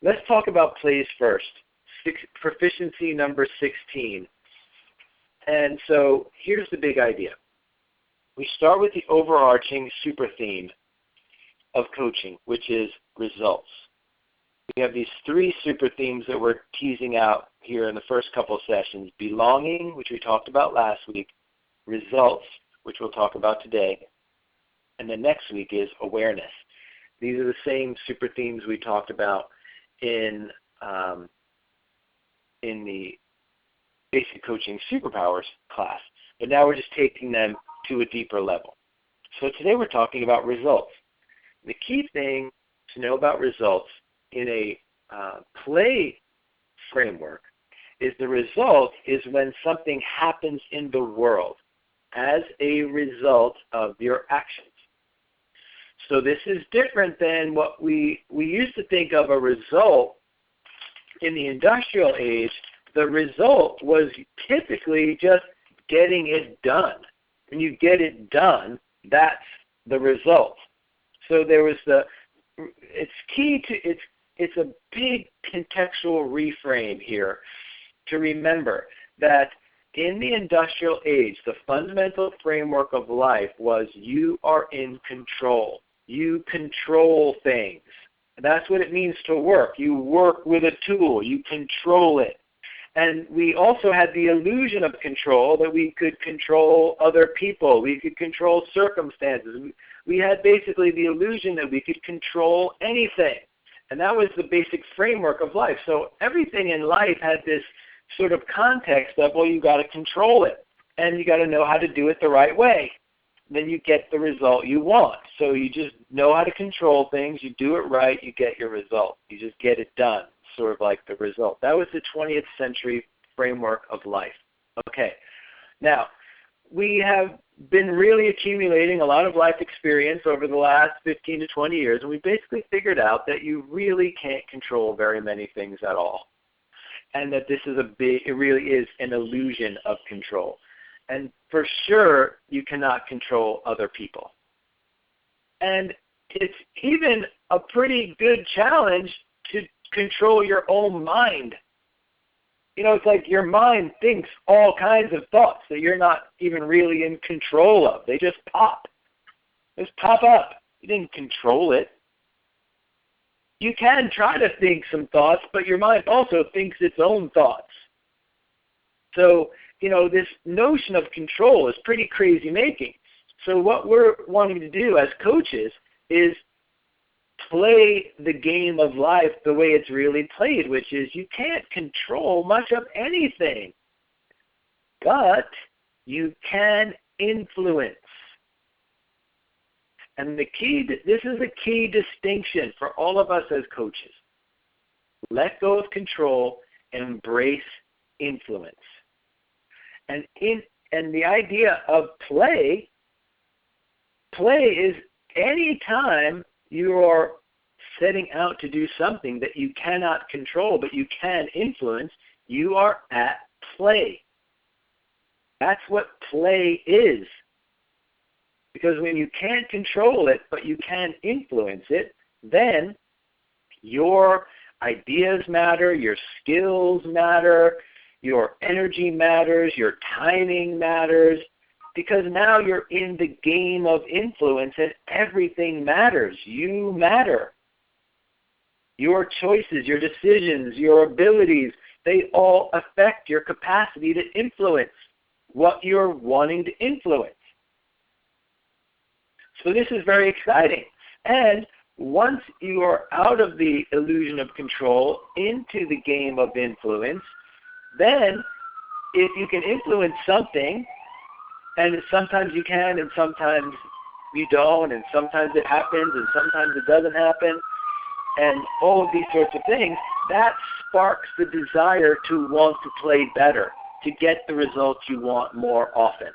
let's talk about plays first. Proficiency number 16. And so here's the big idea. We start with the overarching super theme of coaching, which is results. We have these three super themes that we're teasing out here in the first couple of sessions. Belonging, which we talked about last week. Results, which we'll talk about today. And then next week is awareness. These are the same super themes we talked about in the Basic Coaching Superpowers class. But now we're just taking them to a deeper level. So today we're talking about results. The key thing to know about results in a play framework is the result is when something happens in the world as a result of your actions. So this is different than what we used to think of a result in the industrial age. The result was typically just getting it done. When you get it done, that's the result. So there was it's a big contextual reframe here to remember that in the industrial age, the fundamental framework of life was you are in control. You control things. That's what it means to work. You work with a tool. You control it. And we also had the illusion of control, that we could control other people. We could control circumstances. We had basically the illusion that we could control anything. And that was the basic framework of life. So everything in life had this sort of context of, well, you got to control it. And you got to know how to do it the right way. Then you get the result you want. So you just know how to control things. You do it right, you get your result. You just get it done, sort of like the result. That was the 20th century framework of life. Okay. Now, we have been really accumulating a lot of life experience over the last 15 to 20 years, and we basically figured out that you really can't control very many things at all. And that this is it really is an illusion of control. And for sure, you cannot control other people. And it's even a pretty good challenge to control your own mind. You know, it's like your mind thinks all kinds of thoughts that you're not even really in control of. They just pop. They just pop up. You didn't control it. You can try to think some thoughts, but your mind also thinks its own thoughts. So, you know, this notion of control is pretty crazy making. So what we're wanting to do as coaches is play the game of life the way it's really played, which is you can't control much of anything, but you can influence. And this is a key distinction for all of us as coaches. Let go of control and embrace influence. And the idea of play is any time you are setting out to do something that you cannot control but you can influence, you are at play. That's what play is. Because when you can't control it but you can influence it, then your ideas matter, your skills matter, your energy matters, your timing matters, because now you're in the game of influence and everything matters. You matter. Your choices, your decisions, your abilities, they all affect your capacity to influence what you're wanting to influence. So this is very exciting. And once you are out of the illusion of control into the game of influence, then if you can influence something, and sometimes you can and sometimes you don't, and sometimes it happens and sometimes it doesn't happen, and all of these sorts of things, that sparks the desire to want to play better, to get the results you want more often.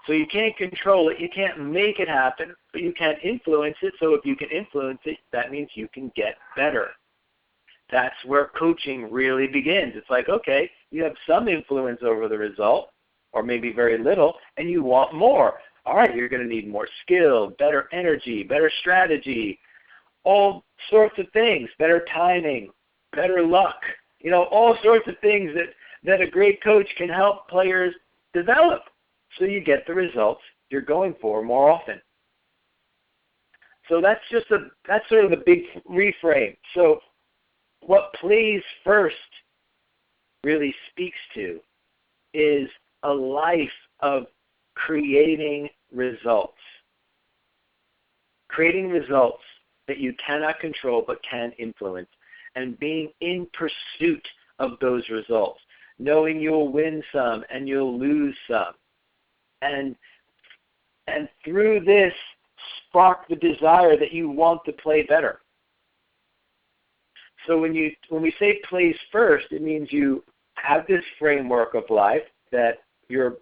So you can't control it, you can't make it happen, but you can influence it. So if you can influence it, that means you can get better. That's where coaching really begins. It's like, okay, you have some influence over the result, or maybe very little, and you want more. All right, you're going to need more skill, better energy, better strategy, all sorts of things, better timing, better luck, all sorts of things that a great coach can help players develop so you get the results you're going for more often. So that's sort of the big reframe. So what plays first really speaks to is a life of creating results. Creating results that you cannot control but can influence, and being in pursuit of those results, knowing you'll win some and you'll lose some. And through this, spark the desire that you want to play better. So when we say plays first, it means you have this framework of life that you're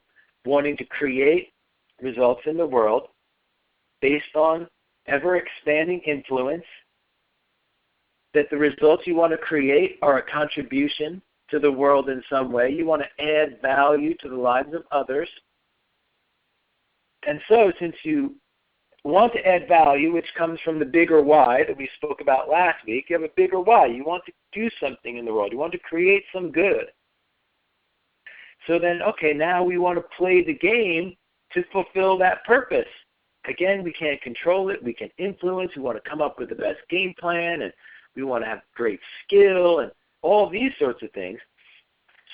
wanting to create results in the world based on ever-expanding influence, that the results you want to create are a contribution to the world in some way. You want to add value to the lives of others. And so since you want to add value, which comes from the bigger why that we spoke about last week, you have a bigger why. You want to do something in the world. You want to create some good. So then, okay, now we want to play the game to fulfill that purpose. Again, we can't control it. We can influence. We want to come up with the best game plan, and we want to have great skill and all these sorts of things.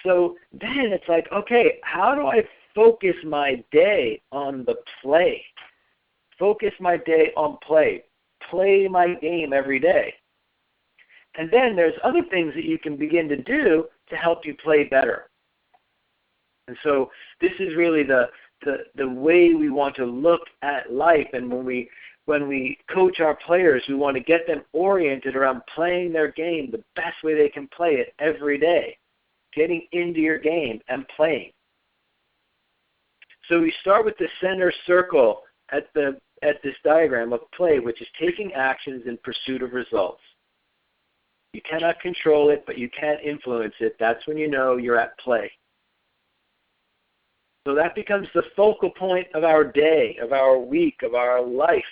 So then it's like, okay, how do I focus my day on the play? Focus my day on play. Play my game every day. And then there's other things that you can begin to do to help you play better. And so this is really the way we want to look at life. And when we coach our players, we want to get them oriented around playing their game the best way they can play it every day, getting into your game and playing. So we start with the center circle at this diagram of play, which is taking actions in pursuit of results. You cannot control it, but you can influence it. That's when you know you're at play. So that becomes the focal point of our day, of our week, of our life.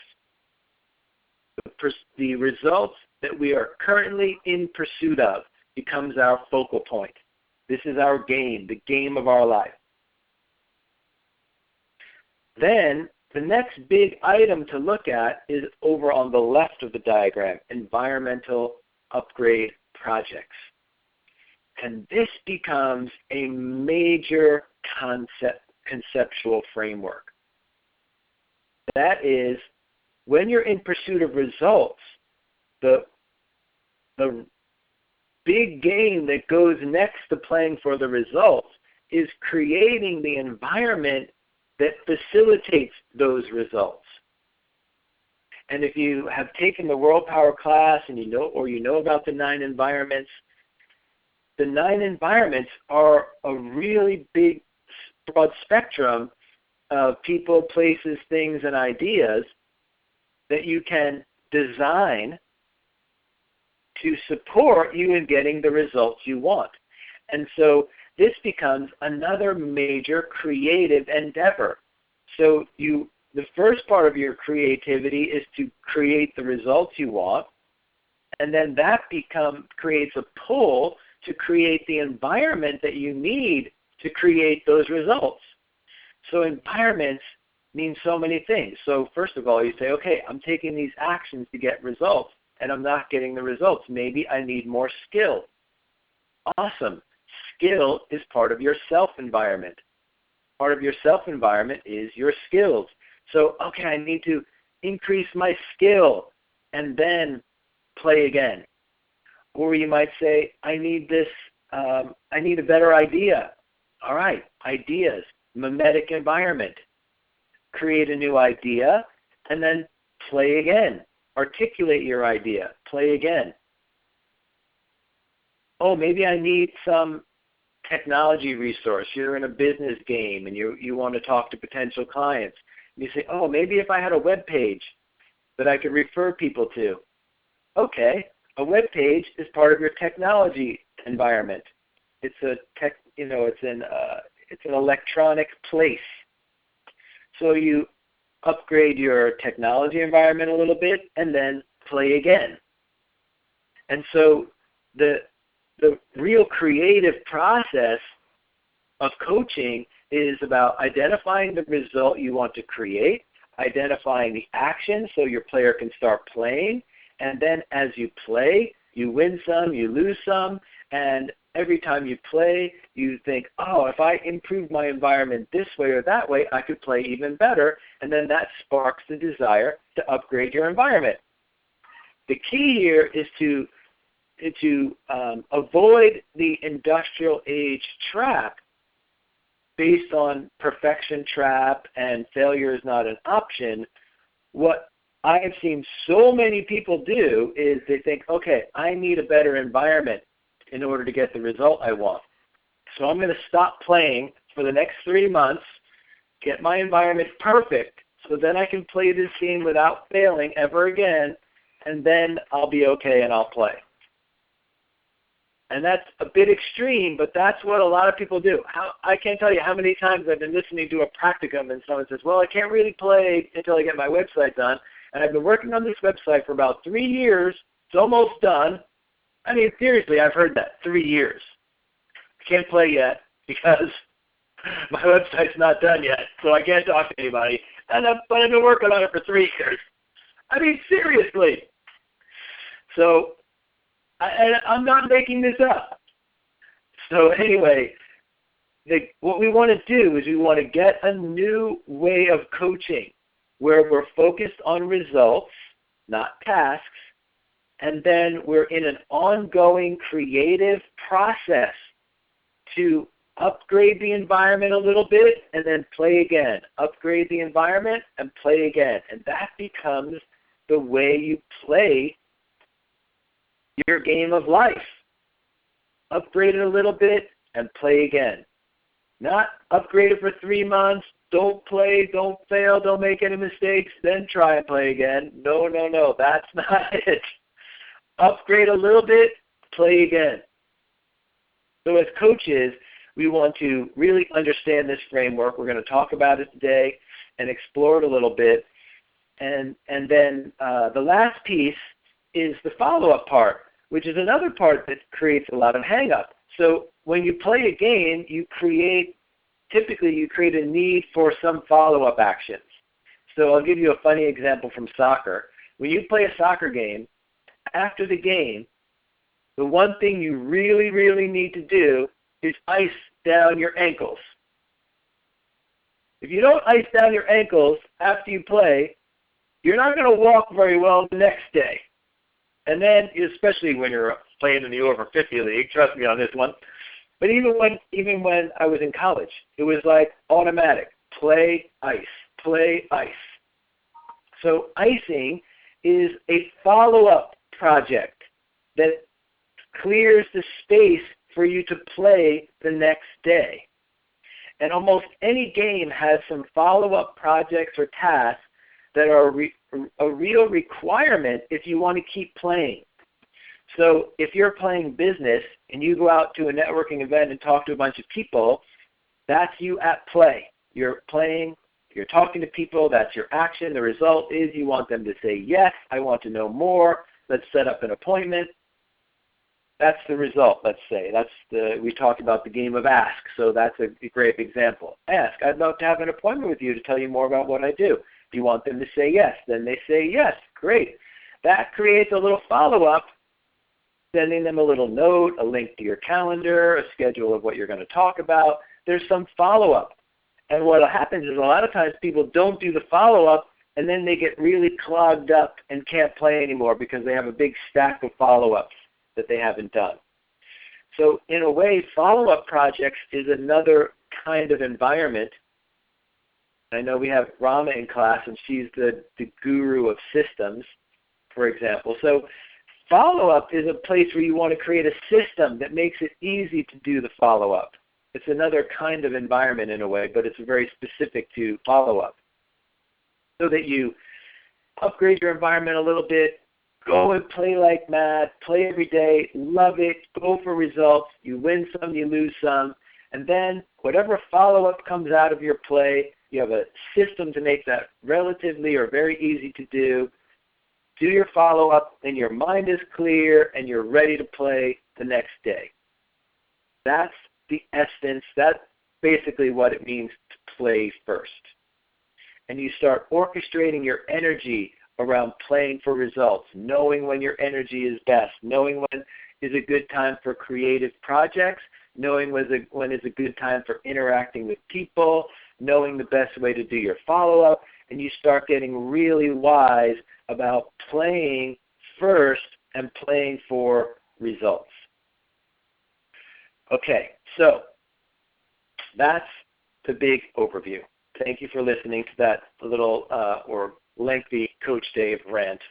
The results that we are currently in pursuit of becomes our focal point. This is our game, the game of our life. Then the next big item to look at is over on the left of the diagram, environmental upgrade projects. And this becomes a major conceptual framework. That is, when you're in pursuit of results, the big game that goes next to playing for the results is creating the environment that facilitates those results. And if you have taken the World Power class and you know about the 9 environments, the 9 environments are a really big, broad spectrum of people, places, things, and ideas that you can design to support you in getting the results you want. And so this becomes another major creative endeavor. So the first part of your creativity is to create the results you want, and then that creates a pull to create the environment that you need to create those results. So environments mean so many things. So first of all, you say, okay, I'm taking these actions to get results, and I'm not getting the results. Maybe I need more skill. Awesome. Skill is part of your self-environment. Part of your self-environment is your skills. So, okay, I need to increase my skill and then play again. Or you might say, I need a better idea. All right, ideas, mimetic environment. Create a new idea and then play again. Articulate your idea, play again. Oh, maybe I need some technology resource. You're in a business game and you want to talk to potential clients. You say, oh, maybe if I had a web page that I could refer people to. Okay, a web page is part of your technology environment. It's an electronic place. So you upgrade your technology environment a little bit and then play again. And so the real creative process of coaching is about identifying the result you want to create, identifying the action so your player can start playing, and then as you play, you win some, you lose some, and every time you play, you think, oh, if I improve my environment this way or that way, I could play even better, and then that sparks the desire to upgrade your environment. The key here is to avoid the industrial age trap based on perfection trap and failure is not an option. What I have seen so many people do is they think, okay, I need a better environment in order to get the result I want. So I'm going to stop playing for the next 3 months, get my environment perfect, so then I can play this game without failing ever again, and then I'll be okay and I'll play. And that's a bit extreme, but that's what a lot of people do. I can't tell you how many times I've been listening to a practicum and someone says, well, I can't really play until I get my website done. And I've been working on this website for about 3 years. It's almost done. I mean, seriously, I've heard that, 3 years. I can't play yet because my website's not done yet, so I can't talk to anybody. But I've been working on it for 3 years. I mean, seriously. So I'm not making this up. So anyway, what we want to do is we want to get a new way of coaching where we're focused on results, not tasks, and then we're in an ongoing creative process to upgrade the environment a little bit and then play again. Upgrade the environment and play again. And that becomes the way you play your game of life. Upgrade it a little bit and play again. Not upgrade it for 3 months, don't play, don't fail, don't make any mistakes, then try and play again. No, that's not it. Upgrade a little bit, play again. So as coaches, we want to really understand this framework. We're going to talk about it today and explore it a little bit. And then the last piece is the follow-up part, which is another part that creates a lot of hang-up. So when you play a game, typically you create a need for some follow-up actions. So I'll give you a funny example from soccer. When you play a soccer game, after the game, the one thing you really, really need to do is ice down your ankles. If you don't ice down your ankles after you play, you're not going to walk very well the next day. And then, especially when you're playing in the over 50 league, trust me on this one. But even when I was in college, it was like automatic. Play, ice, play, ice. So icing is a follow-up project that clears the space for you to play the next day. And almost any game has some follow-up projects or tasks that are a real requirement if you want to keep playing. So if you're playing business and you go out to a networking event and talk to a bunch of people, that's you at play. You're playing, you're talking to people, that's your action. The result is you want them to say, yes, I want to know more, let's set up an appointment. That's the result, let's say. We talked about the game of ask, so that's a great example. Ask, I'd love to have an appointment with you to tell you more about what I do. If you want them to say yes, then they say yes. Great. That creates a little follow-up, sending them a little note, a link to your calendar, a schedule of what you're going to talk about. There's some follow-up. And what happens is a lot of times people don't do the follow-up, and then they get really clogged up and can't play anymore because they have a big stack of follow-ups that they haven't done. So in a way, follow-up projects is another kind of environment. I know we have Rama in class, and she's the guru of systems, for example. So follow-up is a place where you want to create a system that makes it easy to do the follow-up. It's another kind of environment in a way, but it's very specific to follow-up. So that you upgrade your environment a little bit, go and play like mad, play every day, love it, go for results, you win some, you lose some, and then whatever follow-up comes out of your play, you have a system to make that relatively or very easy to do. do your follow-up, and your mind is clear, and you're ready to play the next day. That's the essence. That's basically what it means to play first. And you start orchestrating your energy around playing for results, knowing when your energy is best, knowing when is a good time for creative projects, knowing when is a good time for interacting with people, knowing the best way to do your follow-up, and you start getting really wise about playing first and playing for results. Okay, so that's the big overview. Thank you for listening to that little or lengthy Coach Dave rant.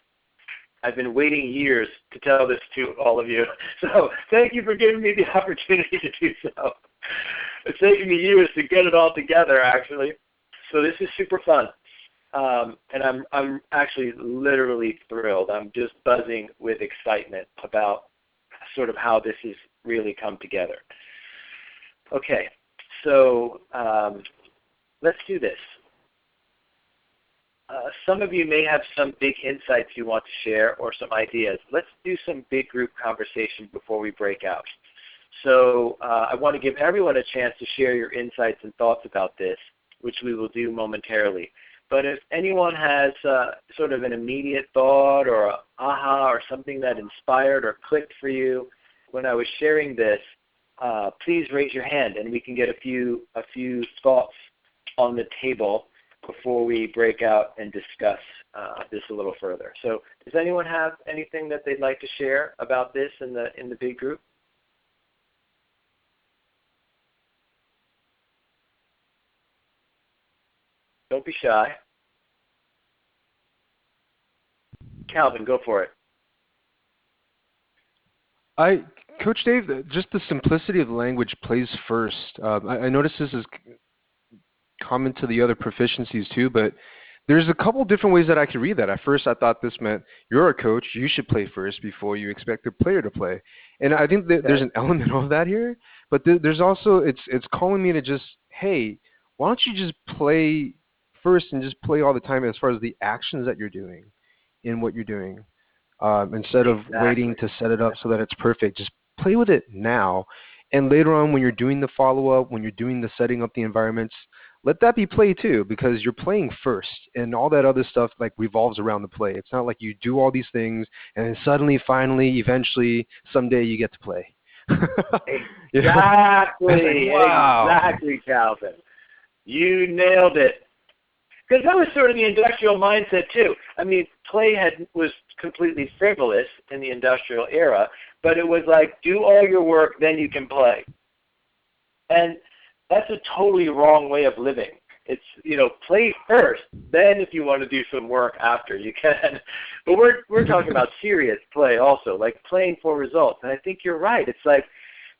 I've been waiting years to tell this to all of you, so thank you for giving me the opportunity to do so. It's taken me years to get it all together, actually. So this is super fun, and I'm actually literally thrilled. I'm just buzzing with excitement about sort of how this has really come together. Okay, so let's do this. Some of you may have some big insights you want to share or some ideas. Let's do some big group conversation before we break out. So I want to give everyone a chance to share your insights and thoughts about this, which we will do momentarily. But if anyone has sort of an immediate thought or a aha or something that inspired or clicked for you when I was sharing this, please raise your hand and we can get a few thoughts on the table before we break out and discuss this a little further. So does anyone have anything that they'd like to share about this in the big group? Don't be shy. Calvin, go for it. Coach Dave, just the simplicity of the language plays first. I noticed this is common to the other proficiencies too, but there's a couple different ways that I could read that. At first, I thought this meant you're a coach, you should play first before you expect the player to play. And I think that there's an element of that here, but there's also, it's calling me to just, hey, why don't you just play first and just play all the time as far as the actions that you're doing in what you're doing, instead of waiting to set it up so that it's perfect. Just play with it now. And later on when you're doing the follow-up, when you're doing the setting up the environments, let that be play too, because you're playing first, and all that other stuff like revolves around the play. It's not like you do all these things and then suddenly, finally, eventually, someday you get to play. Exactly, wow. Exactly, Calvin. You nailed it. Because that was sort of the industrial mindset too. I mean, play was completely frivolous in the industrial era, but it was like, do all your work, then you can play. And that's a totally wrong way of living. It's, play first, then if you want to do some work after, you can. But we're talking about serious play also, like playing for results. And I think you're right. It's like,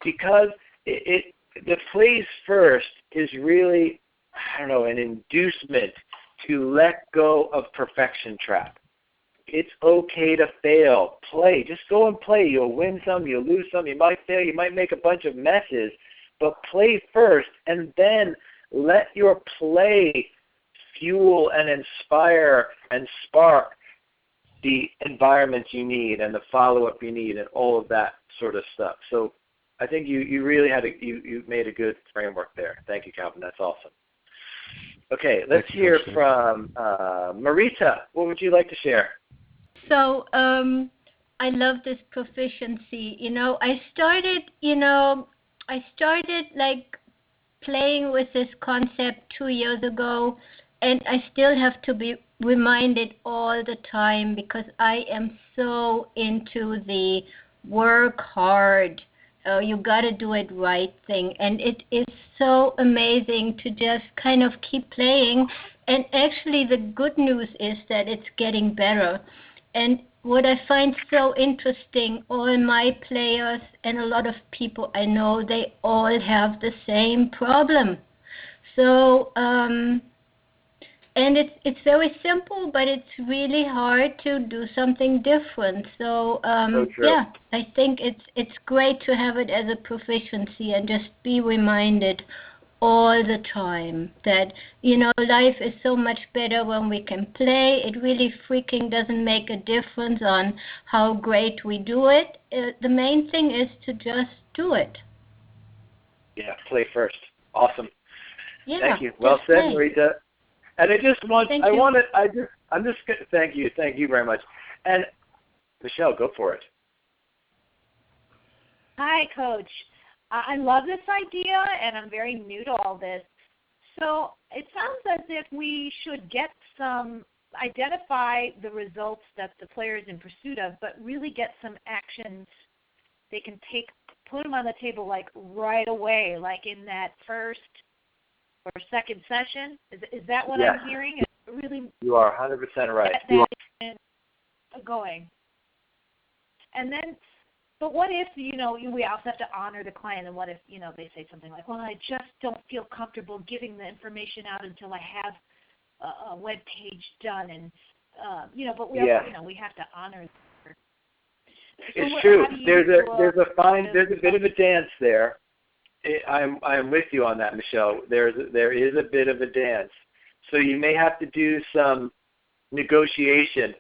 because the plays first is really, an inducement to let go of perfection trap. It's okay to fail. Play. Just go and play. You'll win some, you'll lose some, you might fail, you might make a bunch of messes. But play first, and then let your play fuel and inspire and spark the environment you need and the follow-up you need and all of that sort of stuff. So I think you really you made a good framework there. Thank you, Calvin. That's awesome. Okay, let's hear from Marita. What would you like to share? So I love this proficiency. I started like playing with this concept 2 years ago, and I still have to be reminded all the time because I am so into the work hard, you got to do it right thing. And it is so amazing to just kind of keep playing. And actually the good news is that it's getting better. And what I find so interesting, all my players and a lot of people I know, they all have the same problem. So, and it's very simple, but it's really hard to do something different. So, yeah, I think it's great to have it as a proficiency and just be reminded all the time that, life is so much better when we can play. It really freaking doesn't make a difference on how great we do it. The main thing is to just do it. Yeah, play first. Awesome. Yeah, thank you. Well said, Marita. And I just want, Thank I'm you. just, thank you very much. And Michelle, go for it. Hi, Coach. I love this idea, and I'm very new to all this. So it sounds as if we should identify the results that the player is in pursuit of, but really get some actions they can take, put them on the table like right away, like in that first or second session. Is that what I'm hearing? You are 100% right. Going. And then, but what if, we also have to honor the client, and what if, they say something like, well, I just don't feel comfortable giving the information out until I have a web page done, and, but we have to honor. It's true. There's a bit of a dance there. I'm with you on that, Michelle. There is a bit of a dance. So you may have to do some negotiation,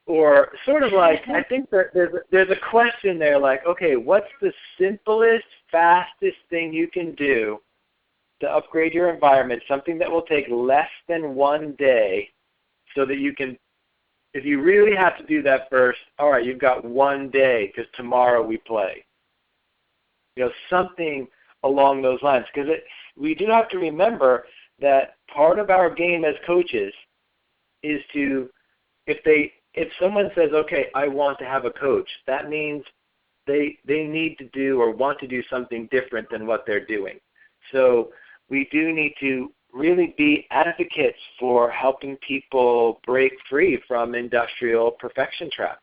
or sort of like, I think there's a question there, like, okay, what's the simplest, fastest thing you can do to upgrade your environment, something that will take less than 1 day, so that you can, if you really have to do that first, all right, you've got 1 day because tomorrow we play. Something along those lines, because we do have to remember that part of our game as coaches is to, if someone says, okay, I want to have a coach, that means they need to do or want to do something different than what they're doing. So we do need to really be advocates for helping people break free from industrial perfection trap.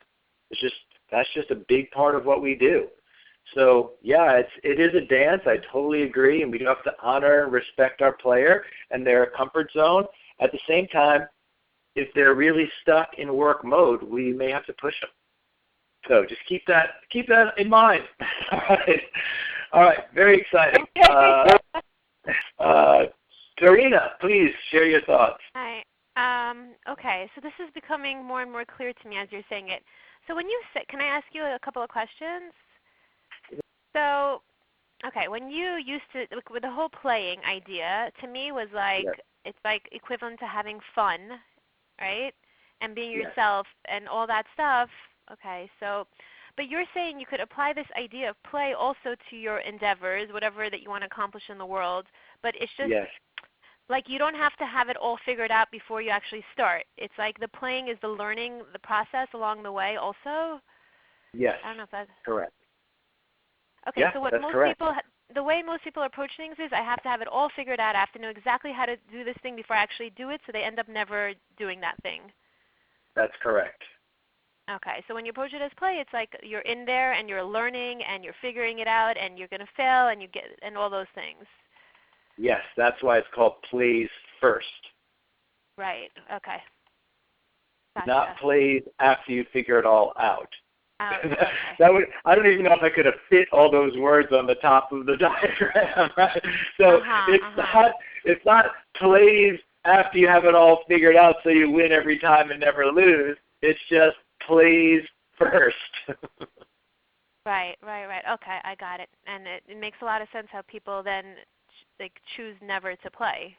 That's just a big part of what we do. So yeah, it is a dance. I totally agree, and we do have to honor and respect our player and their comfort zone. At the same time, if they're really stuck in work mode, we may have to push them. So just keep that in mind. All right. Very exciting. Dorina, please share your thoughts. Hi. Okay. So this is becoming more and more clear to me as you're saying it. So when you say, can I ask you a couple of questions? So, okay, when you used to, with the whole playing idea, to me was like, it's like equivalent to having fun, right? And being yourself and all that stuff. Okay, so, but you're saying you could apply this idea of play also to your endeavors, whatever that you want to accomplish in the world, but it's just like you don't have to have it all figured out before you actually start. It's like the playing is the learning, the process along the way also? Yes, I don't know if that's correct. Okay, so what the way most people approach things is I have to have it all figured out. I have to know exactly how to do this thing before I actually do it, so they end up never doing that thing. That's correct. Okay, so when you approach it as play, it's like you're in there and you're learning and you're figuring it out and you're going to fail and all those things. Yes, that's why it's called plays first. Right, okay. Gotcha. Not plays after you figure it all out. Okay. I don't even know if I could have fit all those words on the top of the diagram, right? So it's not plays after you have it all figured out so you win every time and never lose. It's just plays first. Right. Okay, I got it. And it makes a lot of sense how people then choose never to play.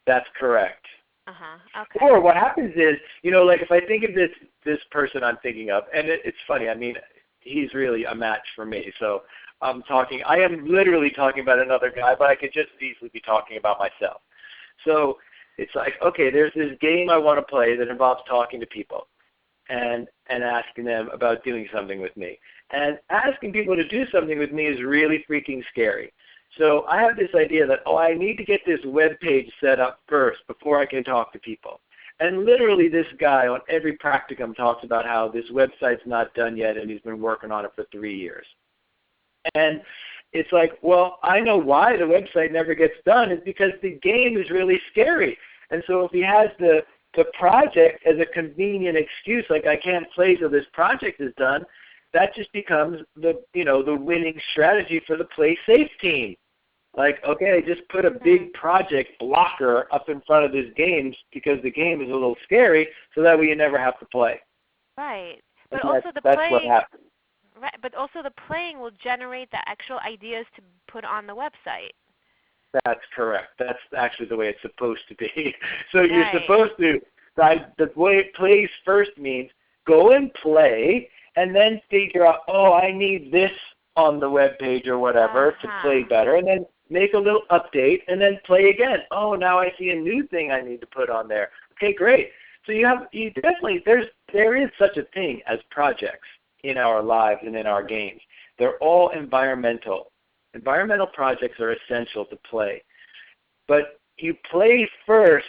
That's correct. Okay. Or what happens is, like if I think of this person I'm thinking of, and it's funny, I mean, he's really a match for me. So I am literally talking about another guy, but I could just easily be talking about myself. So it's like, okay, there's this game I want to play that involves talking to people and asking them about doing something with me. And asking people to do something with me is really freaking scary. So I have this idea that, I need to get this web page set up first before I can talk to people. And literally this guy on every practicum talks about how this website's not done yet and he's been working on it for 3 years. And it's like, well, I know why the website never gets done is because the game is really scary. And so if he has the project as a convenient excuse, like I can't play till this project is done, that just becomes the winning strategy for the play safe team. Like, okay, just put a big project blocker up in front of this game because the game is a little scary, so that way you never have to play. Right. But And also that's what happens. Right. But also the playing will generate the actual ideas to put on the website. That's correct. That's actually the way it's supposed to be. So you're supposed to, the way it plays first means go and play and then figure out, oh, I need this on the web page or whatever to play better, and then make a little update and then play again. Oh, now I see a new thing I need to put on there. Okay, great. So you definitely, there is such a thing as projects in our lives and in our games. They're all environmental. Environmental projects are essential to play. But you play first,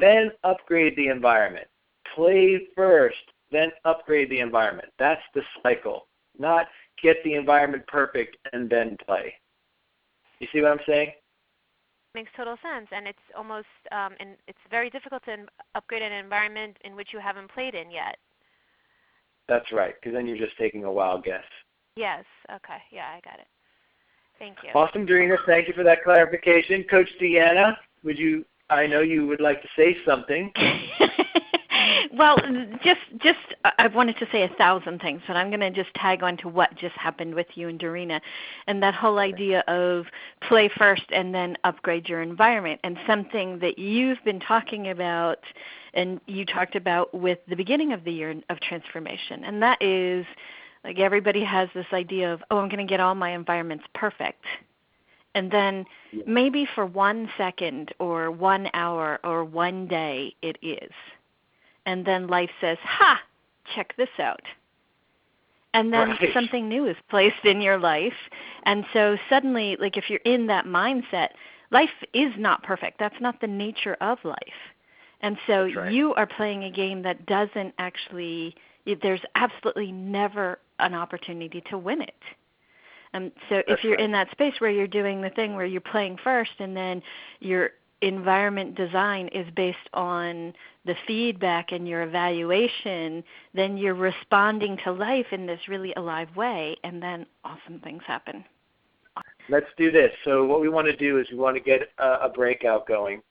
then upgrade the environment. Play first, then upgrade the environment. That's the cycle, not get the environment perfect and then play. You see what I'm saying? Makes total sense, and it's almost and it's very difficult to upgrade an environment in which you haven't played in yet. That's right, because then you're just taking a wild guess. Yes. Okay. Yeah, I got it. Thank you. Awesome, Darina. Thank you for that clarification. Coach Deanna, I know you would like to say something. Well, just I wanted to say 1,000 things, but I'm going to just tag on to what just happened with you and Darina, and that whole idea of play first and then upgrade your environment, and something that you've been talking about and you talked about with the beginning of the year of transformation, and that is like everybody has this idea of, oh, I'm going to get all my environments perfect. And then maybe for 1 second or 1 hour or 1 day it is. And then life says, ha, check this out. And then something new is placed in your life. And so suddenly, like if you're in that mindset, life is not perfect. That's not the nature of life. And so you are playing a game that doesn't actually, there's absolutely never an opportunity to win it. So if you're in that space where you're doing the thing where you're playing first and then your environment design is based on the feedback and your evaluation, then you're responding to life in this really alive way, and then awesome things happen. Let's do this. So what we want to do is we want to get a breakout going.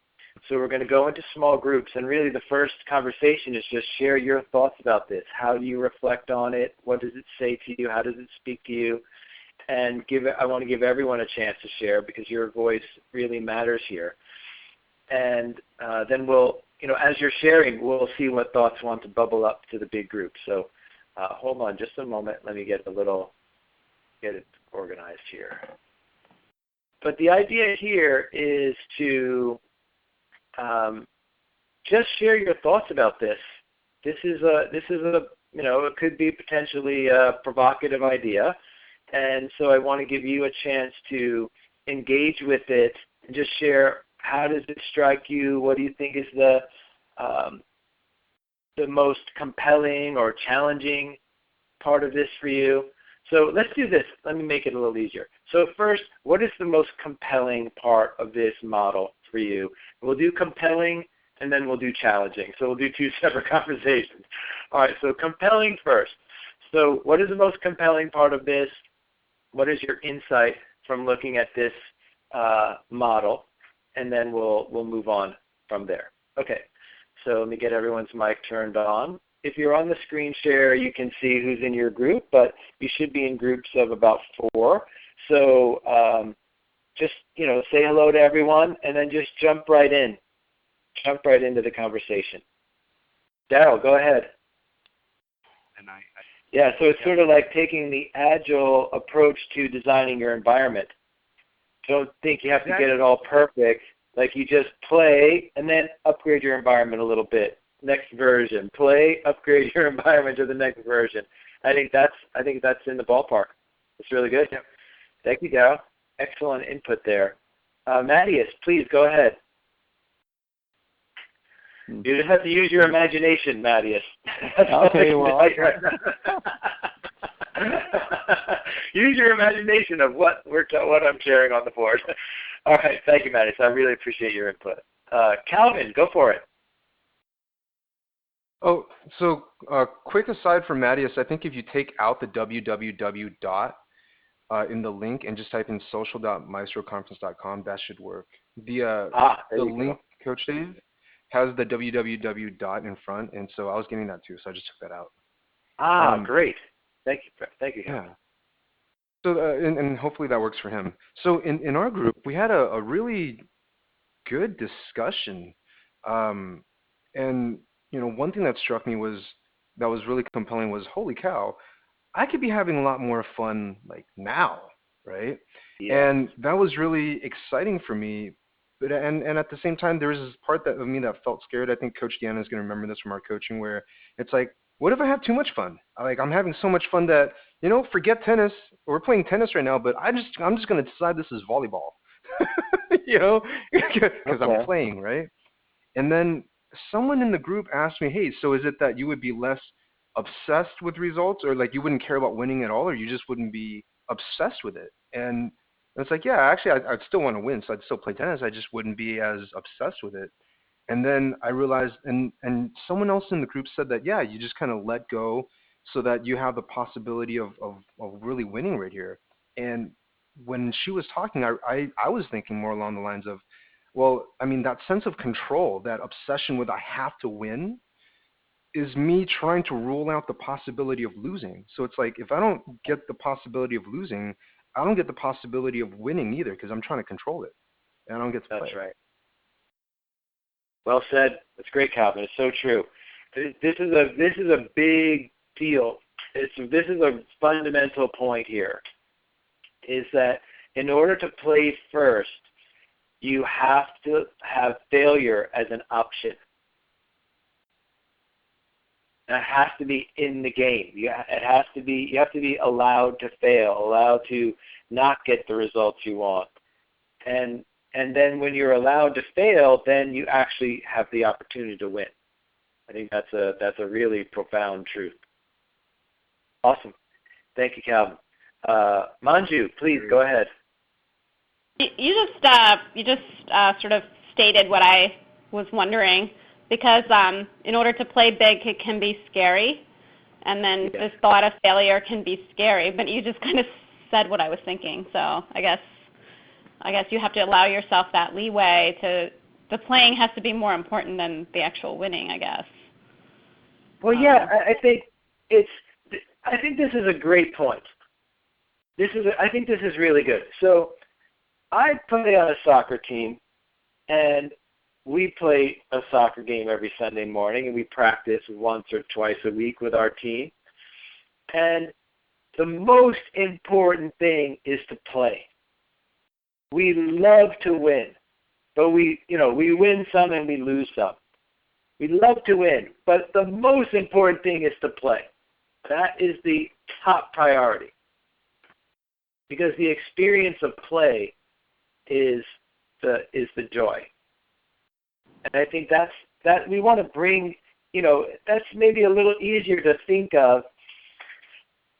So we're going to go into small groups, and really the first conversation is just share your thoughts about this. How do you reflect on it? What does it say to you? How does it speak to you? And I want to give everyone a chance to share because your voice really matters here. And then we'll, as you're sharing, we'll see what thoughts want to bubble up to the big group. So hold on just a moment. Let me get it organized here. But the idea here is to just share your thoughts about this. This is a it could be potentially a provocative idea. And so I want to give you a chance to engage with it and just share, how does it strike you? What do you think is the most compelling or challenging part of this for you? So let's do this. Let me make it a little easier. So first, what is the most compelling part of this model for you? We'll do compelling, and then we'll do challenging. So we'll do 2 separate conversations. All right, so compelling first. So what is the most compelling part of this? What is your insight from looking at this model? And then we'll move on from there. Okay, so let me get everyone's mic turned on. If you're on the screen share, you can see who's in your group, but you should be in groups of about 4. So just, say hello to everyone, and then just jump right in. Jump right into the conversation. Daryl, go ahead. Yeah, so it's sort of like taking the agile approach to designing your environment. Don't think you have to get it all perfect. Like you just play and then upgrade your environment a little bit. Next version. Play, upgrade your environment to the next version. I think that's in the ballpark. It's really good. Yep. Thank you, Darryl. Excellent input there. Mattias, please go ahead. You just have to use your imagination, Mattias. Okay, well. Use your imagination of what I'm sharing on the board. All right, thank you, Mattias. I really appreciate your input. Calvin, go for it. Oh, so quick aside from Mattias, I think if you take out the www dot, in the link and just type in social.maestroconference.com. That should work. There The you link, go. Coach Dave, has the www dot in front, and so I was getting that too, so I just took that out. Great. Thank you. Yeah. So and hopefully that works for him. So in our group, we had a really good discussion, and one thing that struck me that was really compelling was, holy cow, I could be having a lot more fun like now, right? Yeah. And that was really exciting for me. But and at the same time, there was this part of me that felt scared. I think Coach Deanna is going to remember this from our coaching, where it's like, what if I have too much fun? I'm having so much fun that forget tennis. We're playing tennis right now, but I'm just going to decide this is volleyball, because I'm playing, right? And then someone in the group asked me, hey, so is it that you would be less obsessed with results, or like you wouldn't care about winning at all, or you just wouldn't be obsessed with it? And it's like, yeah, actually, I'd still want to win, so I'd still play tennis. I just wouldn't be as obsessed with it. And then I realized, and someone else in the group said that, yeah, you just kind of let go so that you have the possibility of really winning right here. And when she was talking, I was thinking more along the lines of, well, I mean, that sense of control, that obsession with I have to win, is me trying to rule out the possibility of losing. So it's like, if I don't get the possibility of losing, I don't get the possibility of winning either, because I'm trying to control it, and I don't get to play. That's right. Well said. That's great, Calvin. It's so true. This is a big deal. This is a fundamental point here, is that in order to play first, you have to have failure as an option. It has to be in the game. You have to be allowed to fail, allowed to not get the results you want. And then when you're allowed to fail, then you actually have the opportunity to win. I think that's a really profound truth. Awesome. Thank you, Calvin. Manju, please go ahead. You just sort of stated what I was wondering, because in order to play big, it can be scary, and then the thought of failure can be scary. But you just kind of said what I was thinking. So I guess you have to allow yourself that leeway. The playing has to be more important than the actual winning, I guess. Well, yeah, I think this is a great point. I think this is really good. So I play on a soccer team, and we play a soccer game every Sunday morning, and we practice once or twice a week with our team. And the most important thing is to play. We love to win, but we win some and we lose some. We love to win, but the most important thing is to play. That is the top priority, because the experience of play is the joy. And I think that we want to bring, that's maybe a little easier to think of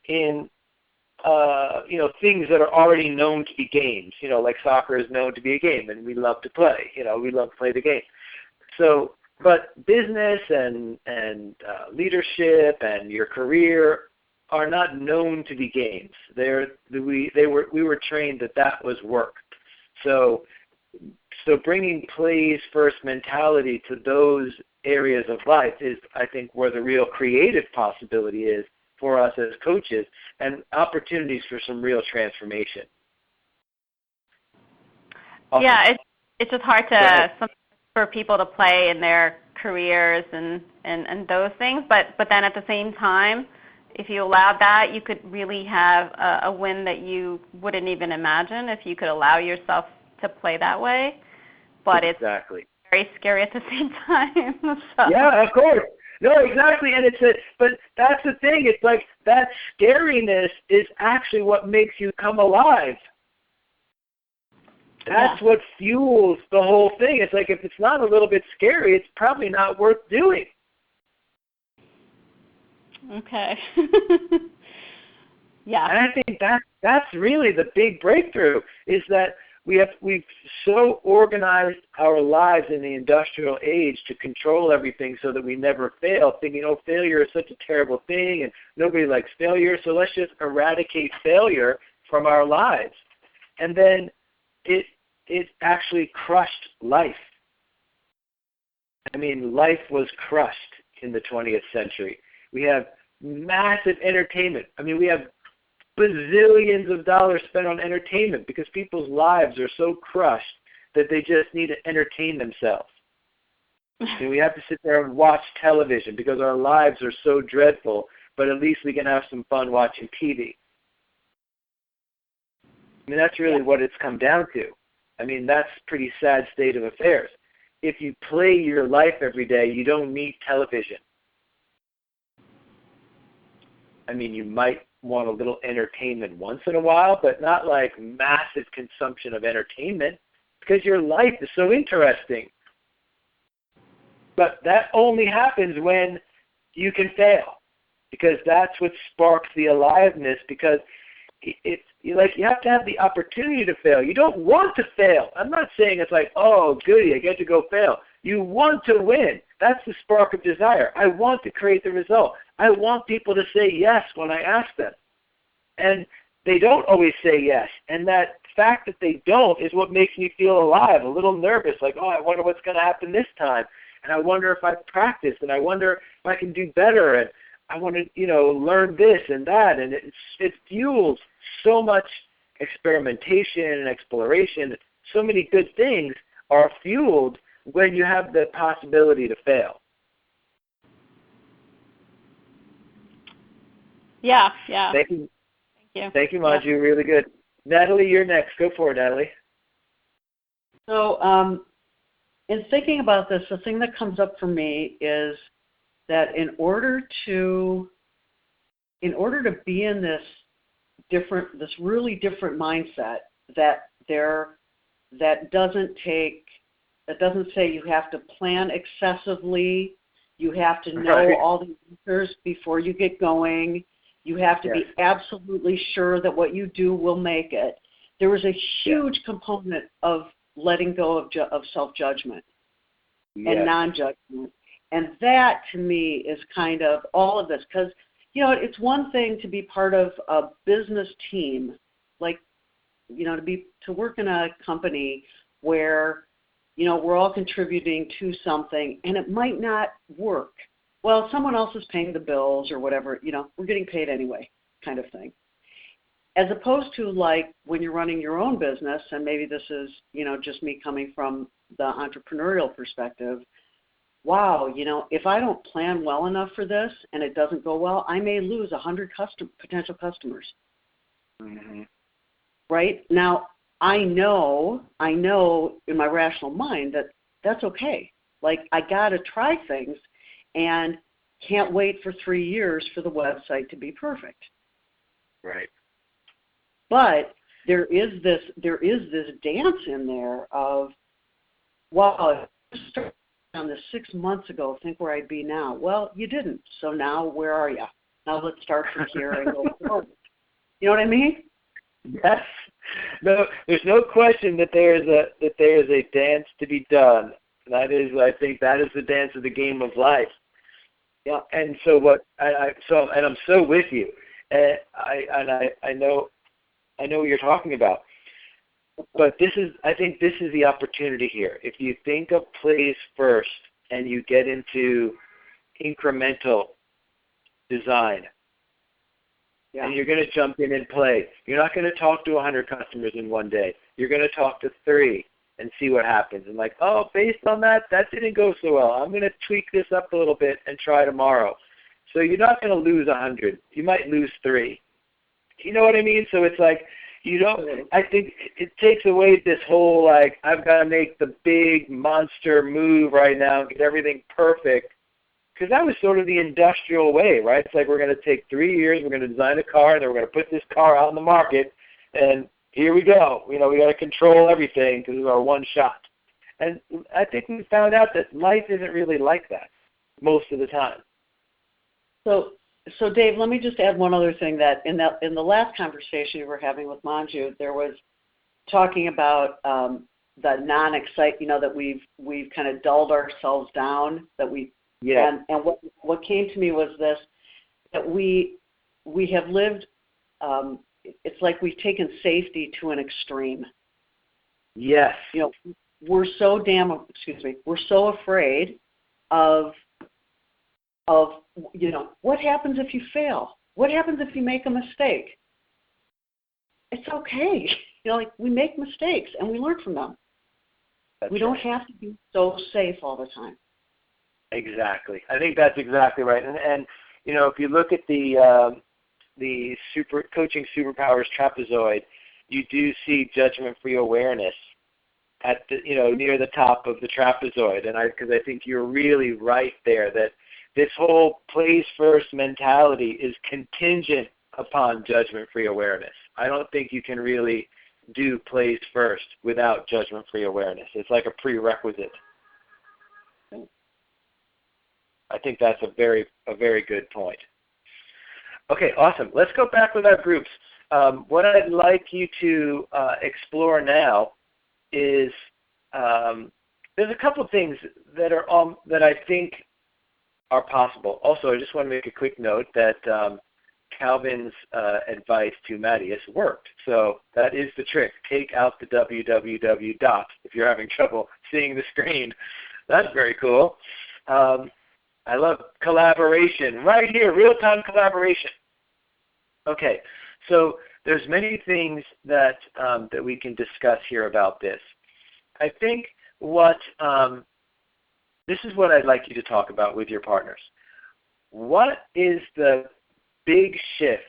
in, things that are already known to be games. Like soccer is known to be a game, and we love to play. We love to play the game. So, but business and leadership and your career are not known to be games. We were trained that was work. So bringing plays first mentality to those areas of life is, I think, where the real creative possibility is for us as coaches, and opportunities for some real transformation. Awesome. Yeah, it's just hard for people to play in their careers and those things, but then at the same time, if you allowed that, you could really have a win that you wouldn't even imagine if you could allow yourself to play that way. But exactly. It's very scary at the same time. So. Yeah, of course. No, exactly, and but that's the thing. It's like that scariness is actually what makes you come alive. That's what fuels the whole thing. It's like, if it's not a little bit scary, it's probably not worth doing. Okay. Yeah. And I think that's really the big breakthrough, is that we've so organized our lives in the industrial age to control everything so that we never fail, thinking, failure is such a terrible thing and nobody likes failure, so let's just eradicate failure from our lives. And then it actually crushed life. I mean, life was crushed in the 20th century. We have massive entertainment. I mean, we have bazillions of dollars spent on entertainment because people's lives are so crushed that they just need to entertain themselves. And we have to sit there and watch television because our lives are so dreadful, but at least we can have some fun watching TV. I mean, that's really what it's come down to. I mean, that's a pretty sad state of affairs. If you play your life every day, you don't need television. I mean, you might want a little entertainment once in a while, but not like massive consumption of entertainment because your life is so interesting. But that only happens when you can fail, because that's what sparks the aliveness, because it's like you have to have the opportunity to fail. You don't want to fail. I'm not saying it's like, oh, goody, I get to go fail. You want to win. That's the spark of desire. I want to create the result. I want people to say yes when I ask them. And they don't always say yes. And that fact that they don't is what makes me feel alive, a little nervous, like, oh, I wonder what's going to happen this time. And I wonder if I've practiced, and I wonder if I can do better, and I want to, learn this and that. And it fuels so much experimentation and exploration. So many good things are fueled when you have the possibility to fail. Yeah. Thank you. Thank you, Manju. Yeah. Really good. Natalie, you're next. Go for it, Natalie. So in thinking about this, the thing that comes up for me is that in order to be in this really different mindset, that doesn't say you have to plan excessively, you have to know all the answers before you get going, you have to be absolutely sure that what you do will make it. There was a huge component of letting go of self-judgment and non-judgment. And that, to me, is kind of all of this. Because, it's one thing to be part of a business team, like, to work in a company where, we're all contributing to something, and it might not work. Well, someone else is paying the bills or whatever, we're getting paid anyway, kind of thing. As opposed to, like, when you're running your own business, and maybe this is, just me coming from the entrepreneurial perspective, wow, if I don't plan well enough for this and it doesn't go well, I may lose 100 potential customers. Mm-hmm. Right? Now, I know in my rational mind that that's okay. Like, I got to try things and can't wait for 3 years for the website to be perfect. Right. But there is this dance in there of, wow, I started on this 6 months ago, think where I'd be now. Well, you didn't. So now where are you? Now let's start from here and go forward. You know what I mean? Yes. No, there's no question that there is a dance to be done. I think that is the dance of the game of life. Yeah. And so and I'm so with you. And I know what you're talking about. But I think this is the opportunity here. If you think of plays first and you get into incremental design, and you're going to jump in and play, you're not going to talk to 100 customers in one day. You're going to talk to 3 and see what happens. And like, oh, based on that didn't go so well. I'm going to tweak this up a little bit and try tomorrow. So you're not going to lose 100. You might lose 3. You know what I mean? So it's like, I think it takes away this whole, like, I've got to make the big monster move right now and get everything perfect. Because that was sort of the industrial way, right? It's like we're going to take 3 years, we're going to design a car, and then we're going to put this car out in the market, and here we go. We got to control everything because it's our one shot. And I think we found out that life isn't really like that most of the time. So Dave, let me just add one other thing, that in the last conversation we were having with Manju, there was talking about the non-excite, that we've kind of dulled ourselves down, that we and what came to me was this, that we have lived it's like we've taken safety to an extreme. Yes. We're so afraid of what happens if you fail? What happens if you make a mistake? It's okay. We make mistakes and we learn from them. We don't have to be so safe all the time. Exactly. I think that's exactly right. And if you look at the coaching superpowers trapezoid, you do see judgment-free awareness at the near the top of the trapezoid, and because I think you're really right there that this whole plays first mentality is contingent upon judgment-free awareness. I don't think you can really do plays first without judgment-free awareness. It's like a prerequisite. I think that's a very good point. Okay, awesome. Let's go back with our groups. What I'd like you to explore now is there's a couple of things that I think are possible. Also, I just want to make a quick note that Calvin's advice to Matthias worked. So that is the trick. Take out the www dot if you're having trouble seeing the screen. That's very cool. I love collaboration. Right here, real-time collaboration. Okay, so there's many things that we can discuss here about this. I think this is what I'd like you to talk about with your partners. What is the big shift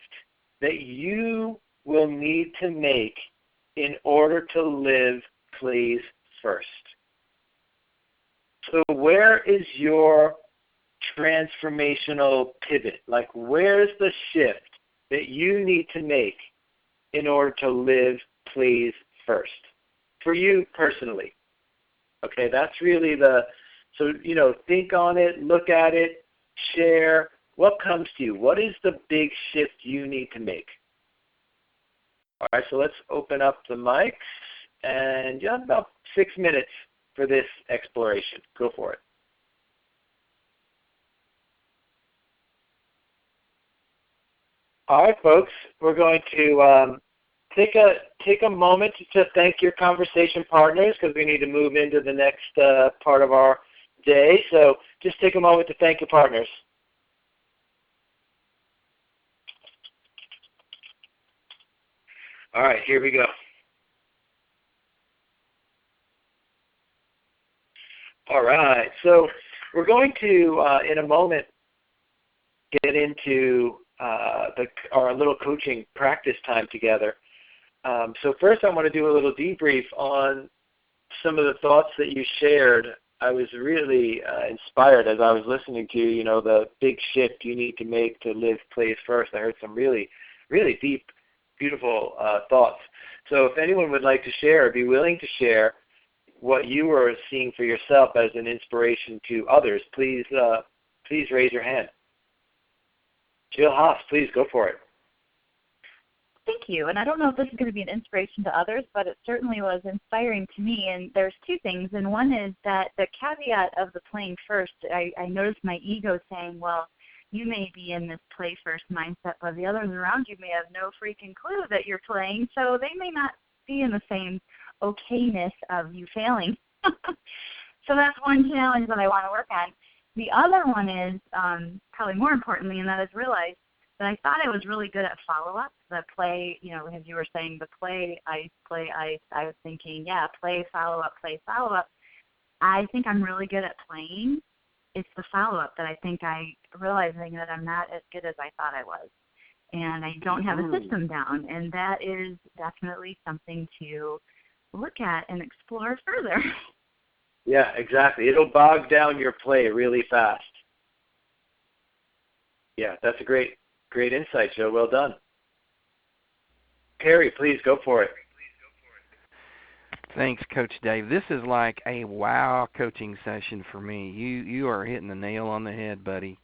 that you will need to make in order to live plays first? So where is your transformational pivot? Like, where's the shift that you need to make in order to live plays first for you personally? Okay, that's really think on it, look at it, share. What comes to you? What is the big shift you need to make? All right, so let's open up the mics, and you have about 6 minutes for this exploration. Go for it. All right, folks, we're going to take a moment to thank your conversation partners because we need to move into the next part of our day. So just take a moment to thank your partners. All right, here we go. All right, so we're going to, in a moment, get into our little coaching practice time together. So first I want to do a little debrief on some of the thoughts that you shared. I was really inspired as I was listening to you, the big shift you need to make to live plays first. I heard some really, really deep, beautiful thoughts. So if anyone would like to share or be willing to share what you were seeing for yourself as an inspiration to others, please raise your hand. Jill Haas, please go for it. Thank you. And I don't know if this is going to be an inspiration to others, but it certainly was inspiring to me. And there's two things. And one is that the caveat of the playing first, I noticed my ego saying, well, you may be in this play first mindset, but the others around you may have no freaking clue that you're playing, so they may not be in the same okayness of you failing. So that's one challenge that I want to work on. The other one is probably more importantly, and that is realize that I thought I was really good at follow-up. The play, as you were saying, the play, ice, I was thinking, yeah, play, follow-up, play, follow-up. I think I'm really good at playing. It's the follow-up that I think realizing that I'm not as good as I thought I was. And I don't have a system down. And that is definitely something to look at and explore further. Yeah, exactly. It'll bog down your play really fast. Yeah, that's a great insight, Joe. Well done. Perry, please go for it. Thanks, Coach Dave. This is like a wow coaching session for me. You are hitting the nail on the head, buddy.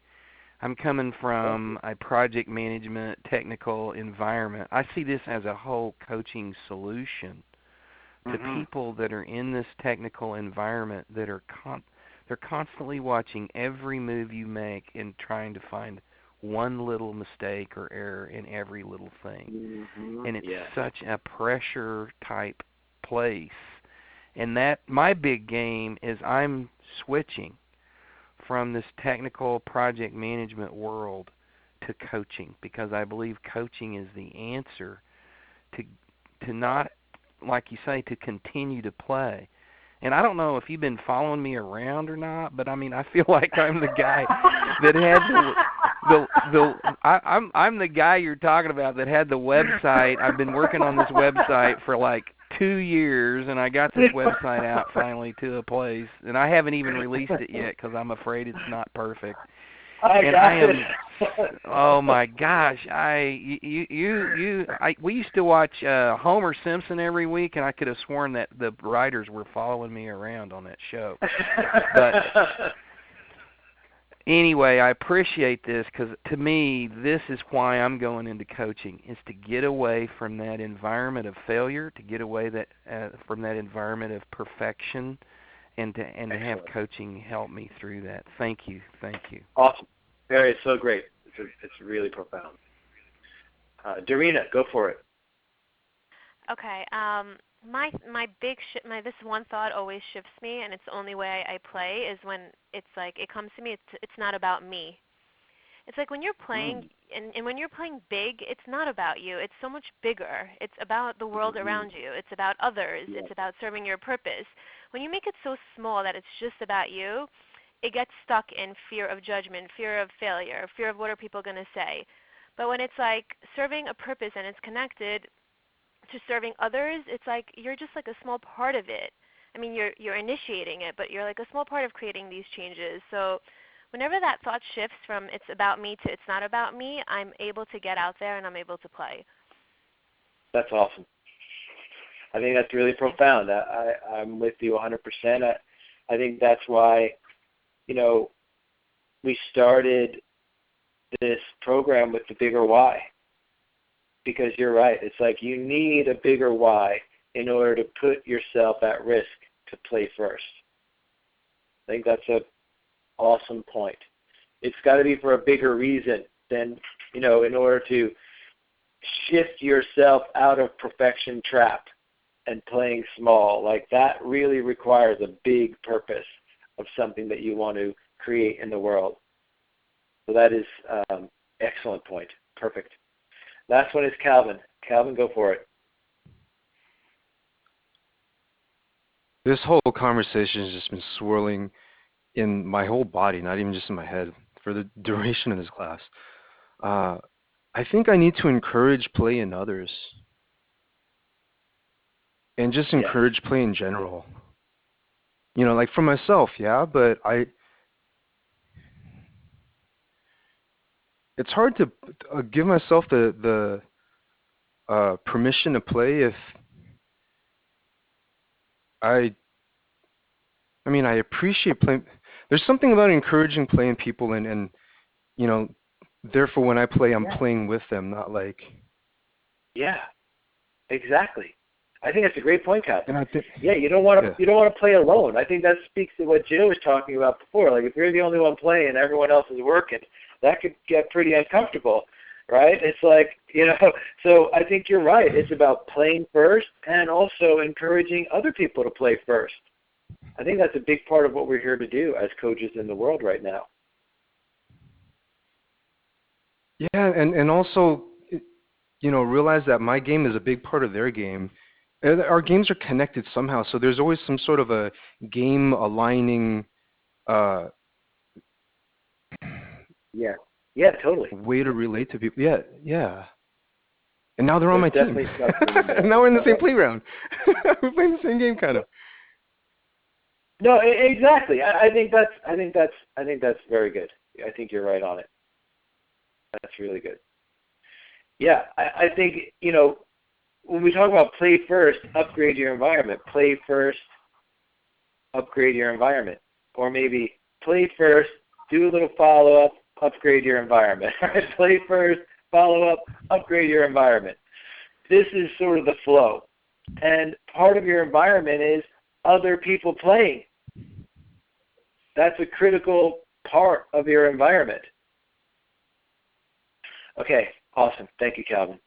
I'm coming from a project management technical environment. I see this as a whole coaching solution to people that are in this technical environment that are they're constantly watching every move you make and trying to find one little mistake or error in every little thing. Mm-hmm. And it's such a pressure type place. And that my big game is I'm switching from this technical project management world to coaching, because I believe coaching is the answer to not, like you say, to continue to play. And I don't know if you've been following me around or not, but I mean, I feel like I'm the guy that had I'm the guy you're talking about that had the website. I've been working on this website for like 2 years, and I got this website out finally to a place, and I haven't even released it yet because I'm afraid it's not perfect. Oh my gosh! We used to watch Homer Simpson every week, and I could have sworn that the writers were following me around on that show. But anyway, I appreciate this, because to me, this is why I'm going into coaching, is to get away from that environment of failure, to get away from that environment of perfection, and to have coaching help me through that. Thank you. Awesome. Very, so great. It's really profound. Darina, go for it. Okay. My this one thought always shifts me, and it's the only way I play is when it's like it comes to me. It's not about me. It's like when you're playing, and when you're playing big, it's not about you. It's so much bigger. It's about the world around you. It's about others. It's about serving your purpose. When you make it so small that it's just about you, it gets stuck in fear of judgment, fear of failure, fear of what are people going to say. But when it's like serving a purpose and it's connected to serving others, it's like you're just like a small part of it. I mean, you're initiating it, but you're like a small part of creating these changes. So whenever that thought shifts from it's about me to it's not about me, I'm able to get out there and I'm able to play. That's awesome. I think that's really profound. I'm with you 100%. I think that's why, we started this program with the bigger why. Because you're right. It's like you need a bigger why in order to put yourself at risk to play first. I think that's an awesome point. It's got to be for a bigger reason than, in order to shift yourself out of perfection trap and playing small. Like that really requires a big purpose of something that you want to create in the world. So that is excellent point. Perfect. Last one is Calvin. Calvin, go for it. This whole conversation has just been swirling in my whole body, not even just in my head, for the duration of this class. I think I need to encourage play in others. And just encourage play in general. Like for myself, but it's hard to give myself the permission to play if I appreciate playing. There's something about encouraging playing people and therefore when I play, I'm playing with them, not like. Yeah, exactly. I think that's a great point, Captain. And you don't want to play alone. I think that speaks to what Joe was talking about before. Like if you're the only one playing and everyone else is working, that could get pretty uncomfortable, right? It's like, so I think you're right. It's about playing first and also encouraging other people to play first. I think that's a big part of what we're here to do as coaches in the world right now. Yeah, and also, realize that my game is a big part of their game. Our games are connected somehow, so there's always some sort of a game aligning Yeah, totally. way to relate to people. Yeah. And now they're on my team. And now we're in the same playground. We're playing the same game, kind of. No, exactly. I think that's very good. I think you're right on it. That's really good. Yeah, I think, when we talk about play first, upgrade your environment. Play first, upgrade your environment. Or maybe play first, do a little follow-up, upgrade your environment. Play first, follow up, upgrade your environment. This is sort of the flow. And part of your environment is other people playing. That's a critical part of your environment. Okay, awesome. Thank you, Calvin.